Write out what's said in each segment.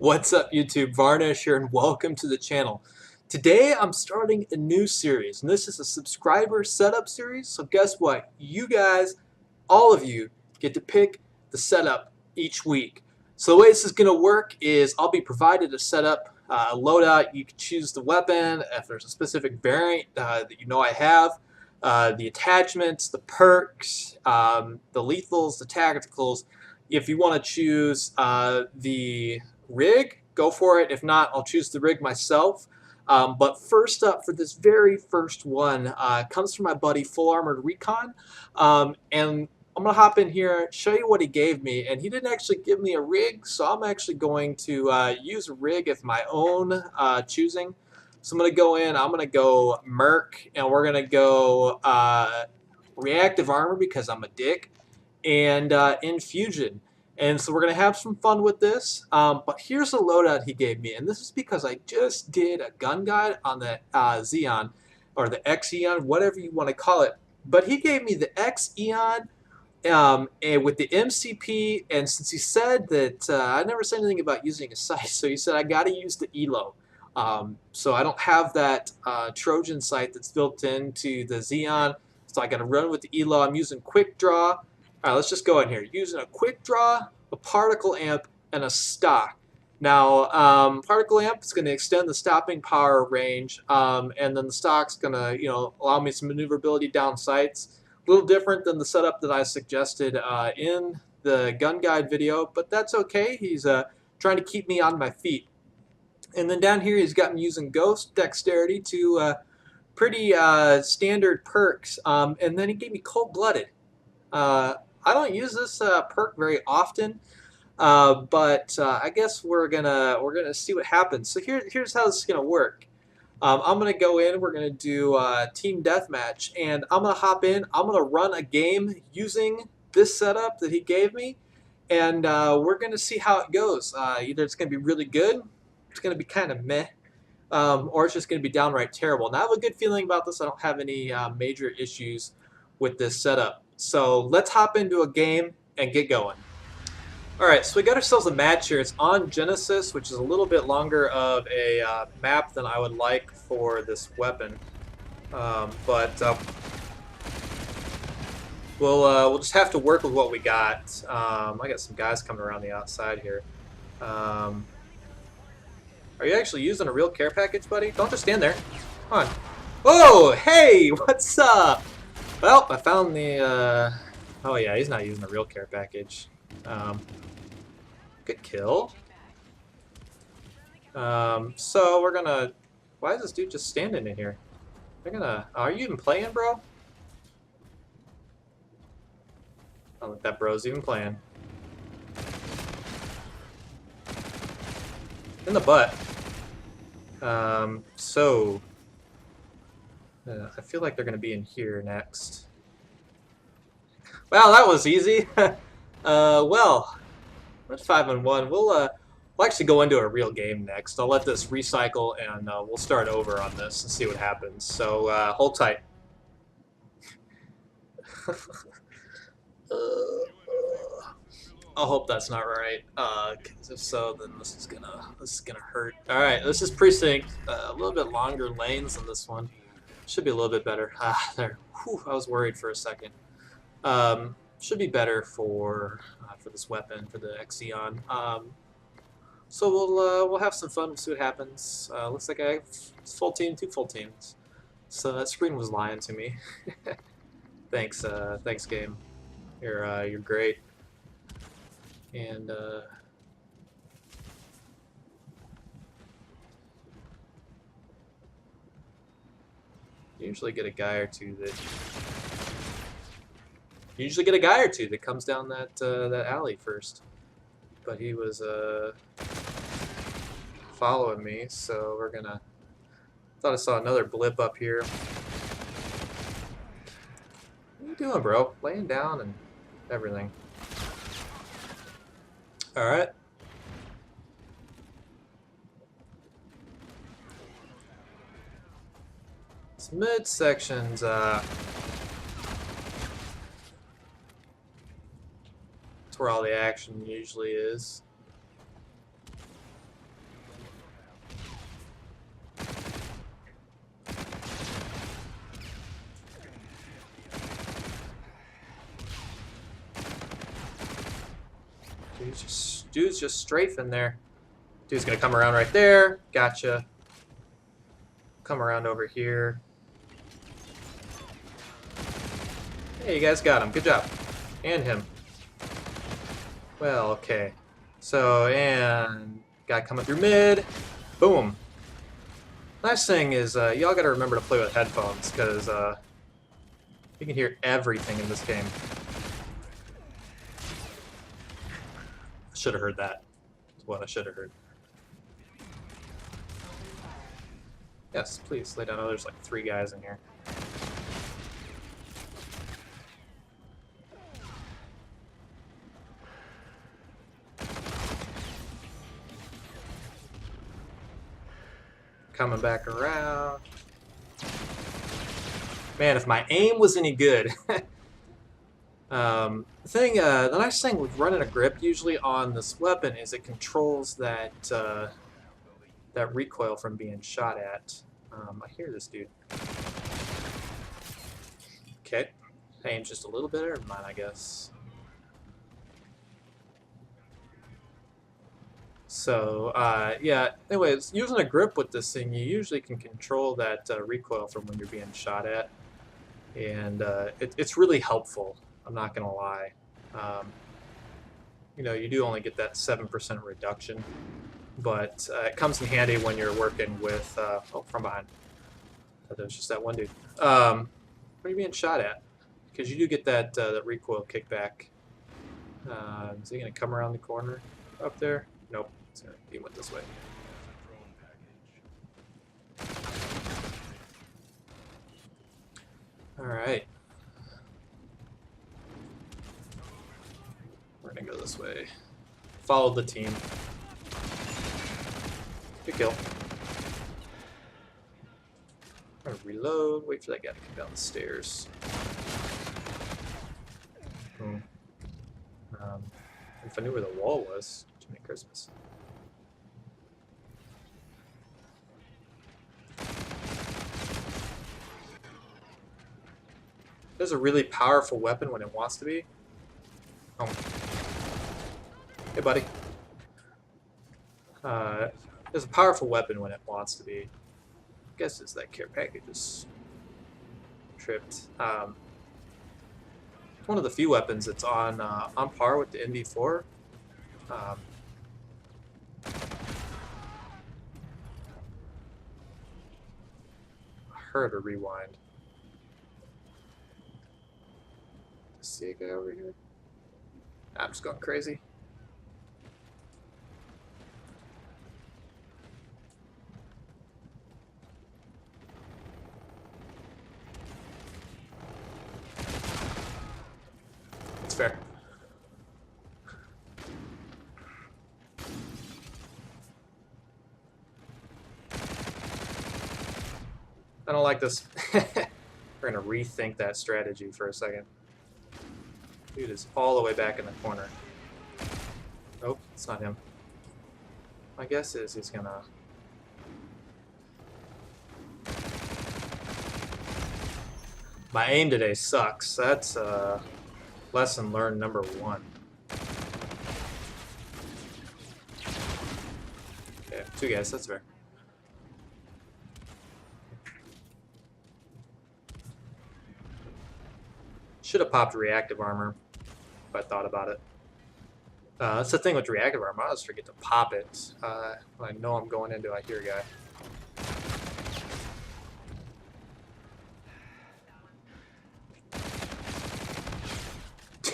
What's up, YouTube? Varnesh here, and welcome to the channel. Today, I'm starting a new series, and this is a subscriber setup series. So guess what? You guys, all of you, get to pick the setup each week. So the way this is going to work is I'll be provided a setup, a loadout. You can choose the weapon, if there's a specific variant that you know I have, the attachments, the perks, the lethals, the tacticals. If you want to choose the rig, go for it. If not, I'll choose the rig myself. But first up for this very first one comes from my buddy Full Armored Recon. And I'm going to hop in here, show you what he gave me. And he didn't actually give me a rig, so I'm actually going to use a rig of my own choosing. So I'm going to go in, I'm going to go Merc, and we're going to go Reactive Armor because I'm a dick, and Infusion. And so we're going to have some fun with this. But here's a loadout he gave me. And this is because I just did a gun guide on the Xeon, or the X-Eon, whatever you want to call it. But he gave me the X-Eon and with the MCP. And since he said that I never said anything about using a sight, so he said I got to use the ELO. So I don't have that Trojan sight that's built into the Xeon. So I got to run with the ELO. I'm using Quickdraw. All right, let's just go in here. Using a Quickdraw, a particle amp, and a stock. Now, particle amp is going to extend the stopping power range, and then the stock's going to, allow me some maneuverability down sights. A little different than the setup that I suggested in the gun guide video, but that's okay. He's trying to keep me on my feet. And then down here, he's got me using Ghost, Dexterity, two pretty standard perks, and then he gave me Cold-Blooded. I don't use this perk very often, but I guess we're gonna see what happens. So here's how this is gonna work. I'm gonna go in. We're gonna do team deathmatch, and I'm gonna hop in. I'm gonna run a game using this setup that he gave me, and we're gonna see how it goes. Either it's gonna be really good, it's gonna be kind of meh, or it's just gonna be downright terrible. Now I have a good feeling about this. I don't have any major issues with this setup. So let's hop into a game and get going. Alright, so we got ourselves a match here. It's on Genesis, which is a little bit longer of a map than I would like for this weapon. We'll just have to work with what we got. I got some guys coming around the outside here. Are you actually using a real care package, buddy? Don't just stand there. Come on. Whoa! Hey! What's up? Well, I found the, oh yeah, he's not using a real care package. Good kill. So we're gonna, why is this dude just standing in here? They're gonna, are you even playing, bro? I don't think that bro's even playing. In the butt. I feel like they're going to be in here next. Well, that was easy. Well, that's 5-1. We'll actually go into a real game next. I'll let this recycle, and we'll start over on this and see what happens. So hold tight. I hope that's not right. Because if so, then this is gonna hurt. All right, this is precinct. A little bit longer lanes than this one. Should be a little bit better. There. Whew, I was worried for a second. Should be better for this weapon, for the X-Eon. So we'll have some fun. We'll see what happens. Looks like I have full team, 2 full teams. So that screen was lying to me. Thanks, thanks, game. You're great. And usually get a guy or two that comes down that alley first, but he was following me, so we're gonna. Thought I saw another blip up here. What are you doing, bro? Laying down and everything. All right. This midsection's it's where all the action usually is. Dude's just strafing there. Dude's gonna come around right there. Gotcha. Come around over here. Hey, you guys got him. Good job. And him. Well, okay. So, and guy coming through mid. Boom. Nice thing is, y'all gotta remember to play with headphones, because you can hear everything in this game. I should have heard that. That's what I should have heard. Yes, please lay down. Oh, there's like 3 guys in here. Coming back around. Man, if my aim was any good. The nice thing with running a grip usually on this weapon is it controls that that recoil from being shot at. I hear this dude. Okay, aim's just a little better than mine, I guess. So, yeah, anyways, using a grip with this thing, you usually can control that recoil from when you're being shot at. And it's really helpful, I'm not going to lie. You know, you do only get that 7% reduction, but it comes in handy when you're working with, oh, from behind. I thought that was just that one dude. What are you being shot at? Because you do get that, that recoil kickback. Is he going to come around the corner up there? Nope. He went this way. Alright. We're gonna go this way. Follow the team. Good kill. I'm gonna reload, wait for that guy to come down the stairs. Boom. If I knew where the wall was, Jimmy Christmas. There's a really powerful weapon when it wants to be. Oh. Hey, buddy. There's a powerful weapon when it wants to be. I guess it's that care package is tripped. It's one of the few weapons that's on par with the MV4. I heard a rewind. See a guy over here. I'm just going crazy. It's fair. I don't like this. We're gonna rethink that strategy for a second. Dude is all the way back in the corner. Nope, it's not him. My guess is he's gonna... My aim today sucks. That's lesson learned number 1. Okay, 2 guys, that's fair. Should have popped reactive armor if I thought about it. That's the thing with reactive armor. I always forget to pop it. When I know I'm going into, I hear a guy.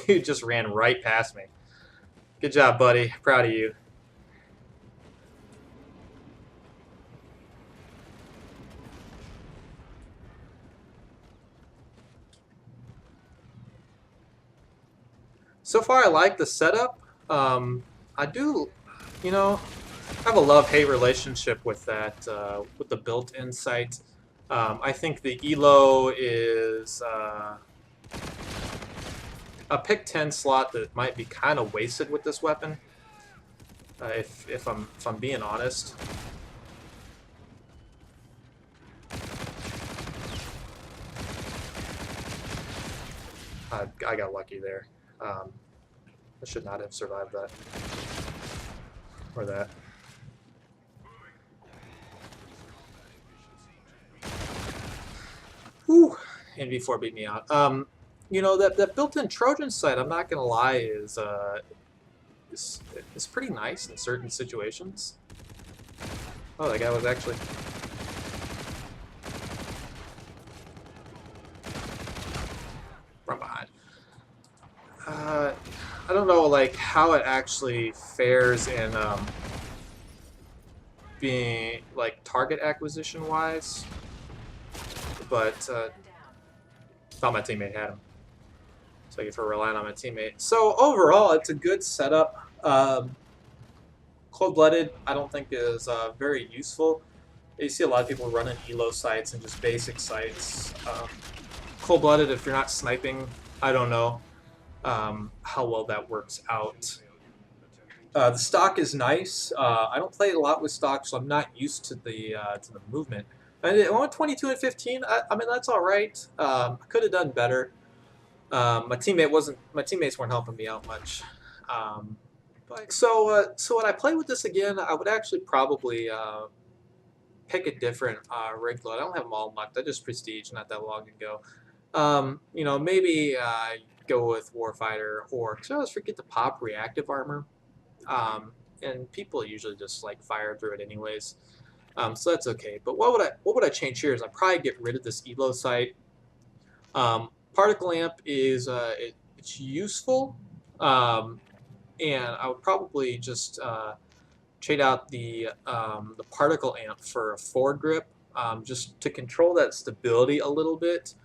Dude just ran right past me. Good job, buddy. Proud of you. So far, I like the setup. I do, you know, have a love-hate relationship with that, with the built-in sight. I think the ELO is a pick 10 slot that might be kind of wasted with this weapon. If I'm being honest. I got lucky there. I should not have survived that. Or that. Whew. NV4 beat me out. You know, that built-in Trojan sight, I'm not gonna lie, is pretty nice in certain situations. Oh, that guy was actually... from behind. I don't know, like, how it actually fares in being, like, target acquisition-wise, but thought my teammate had him. So thank you for relying on my teammate. So overall, it's a good setup. Cold-blooded, I don't think is very useful. You see a lot of people running elo sights and just basic sights. Cold-blooded, if you're not sniping, I don't know how well that works out. The stock is nice. I don't play a lot with stock, so I'm not used to the movement. And it went 22 and 15. I mean, that's all right. I could have done better. My teammates weren't helping me out much. So when I play with this again, I would actually probably pick a different rig load. I don't have them all unlocked. I just prestige not that long ago. You know, maybe go with Warfighter, or because I always forget to pop reactive armor, and people usually just like fire through it anyways. So that's okay. But what would I change here is I'd probably get rid of this elo sight. Particle amp is it's useful, and I would probably just trade out the particle amp for a forward grip, just to control that stability a little bit.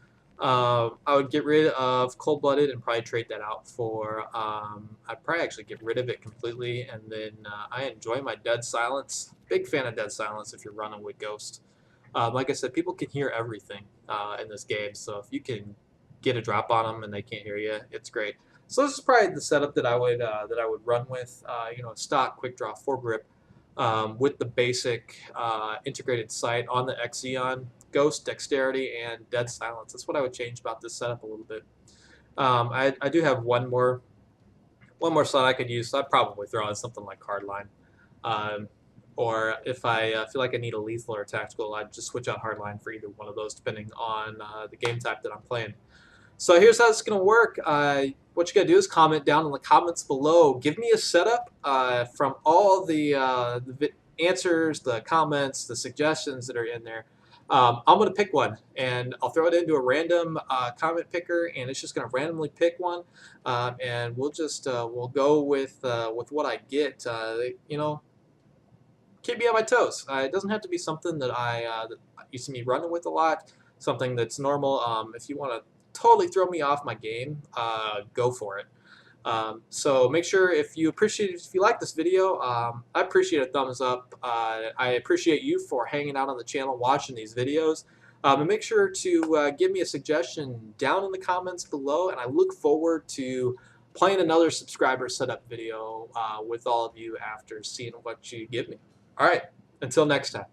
I would get rid of cold-blooded and probably trade that out for. I'd probably actually get rid of it completely, and then I enjoy my dead silence. Big fan of dead silence if you're running with Ghost. Like I said, people can hear everything in this game, so if you can get a drop on them and they can't hear you, it's great. So this is probably the setup that I would run with. You know, stock Quickdraw foregrip with the basic integrated sight on the X-Eon, Ghost, Dexterity, and Dead Silence. That's what I would change about this setup a little bit. I do have one more slot I could use. So I'd probably throw in something like Hardline. Or if I feel like I need a lethal or tactical, I'd just switch out Hardline for either one of those, depending on the game type that I'm playing. So here's how it's going to work. What you got to do is comment down in the comments below. Give me a setup from all the answers, the comments, the suggestions that are in there. I'm going to pick one, and I'll throw it into a random comment picker, and it's just going to randomly pick one, and we'll just we'll go with what I get. You know, keep me on my toes. It doesn't have to be something that that you see me running with a lot. Something that's normal. If you want to totally throw me off my game, go for it. So make sure if you like this video, I appreciate a thumbs up. I appreciate you for hanging out on the channel, watching these videos. And make sure to give me a suggestion down in the comments below, and I look forward to playing another subscriber setup video with all of you after seeing what you give me. All right, until next time.